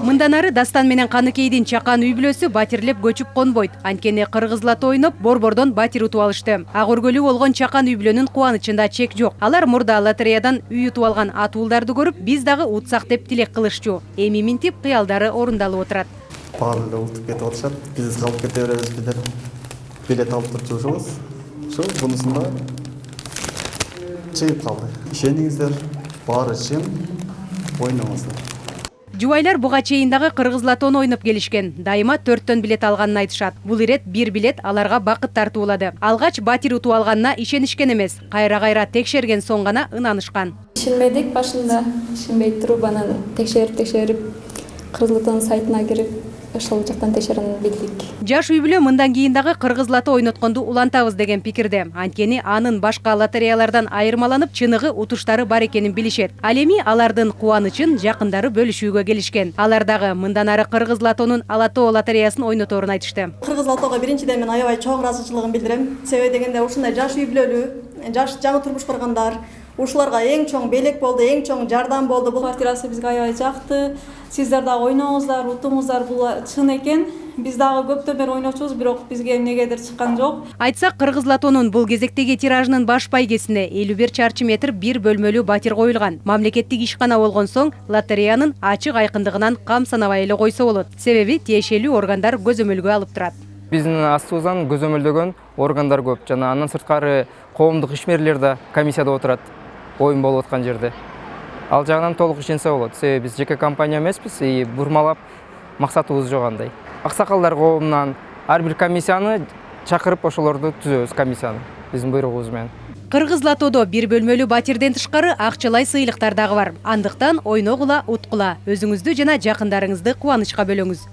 Мындан ары Дастан менен Каныкейдин чакан үй бүлөсү батирлеп көчүп конбойт. Анткени кыргыз лото ойноп борбордон батир утуп алышты. Ак өргөлүү болгон чакан үй бүлөнүн кубанычында чек жок. Алар мурда лотереядан үй утуп алган атуулдарды көрүп, биз дагы утсак деп тилек кылышчу. Эми минтип кыялдары орундалып отурат. Баары утуп кетип атышат. Биз калып кете беребиз деп билет алып турчубуз. Ошо бунусунда чыгып калды. Ишениңиздер, баары чын, ойноңуздар. Жубайлар буга чейин дагы кыргыз лотону ойноп келишкен. Дайыма 4төн билет алганын айтышат. Бул ирет бир билет аларга бакыт тартуулады. Алгач батир утуп алганына ишенишкен эмес. Кайра текшерген соң гана ынанышкан. Ишенбедик башында, ишенбей туруп анан текшерип кыргыз лотонун сайтына кирип ошол жактан текшергенин билдик. Жаш үй бүлө мындан кийин дагы кыргыз лото ойнотконду улантабыз деген пикирде. Анткени анын башка лотереялардан айырмаланып, чыныгы утуштары бар экенин билишет. Ал эми алардын кубанычын жакындары бөлүшүүгө келишкен. Алар дагы мындан ары кыргыз лотонун Алатоо лотереясын ойноторун айтышты. Кыргыз лотого биринчиден мен аябай чоң ыраазычылыгын билдирем. Себеби дегенде ушундай жаш үй бүлөлүү, жаш жаңы турмуш кургандар, ушуларга эң чоң белек болду, эң чоң жардам болду. Бул квартирасы бизге аябай жакты. Сиздер дагы ойноңуздар, утуңуздар, бул чын экен. Биз дагы көптөн бери ойночубуз, бирок бизге эмнегедир чыккан жок. Айтсак, кыргыз лотонун бул кезектеги тиражынын баш байгесине 51 чарчы метр бир бөлмөлүү батир коюлган. Мамлекеттик ишкана болгон соң лотереянын ачык айкындыгынан кам санабай эле койсо болот. Себеби тиешелүү органдар көзөмөлгө алып турат. Биздин астыбыздан көзөмөлдөгөн органдар көп. Жана андан сырткары коомдук ишмерлер да комиссияда отурат. Оюн болуп аткан жерде. Ал жагынан толук ишенсе болот. Себеби биз жеке компания эмеспиз, бурмалап максатыбыз жок андай. Аксакалдар коомунан ар бир комиссияны чакырып ошолорду түзөбүз комиссияны биздин буйругубуз менен. Кыргыз лотодо бир бөлмөлүү батирден тышкары акчалай сыйлыктар дагы бар. Андыктан ойногула, уткула, өзүңүздү жана жакындарыңызды кубанычка бөлөңүз.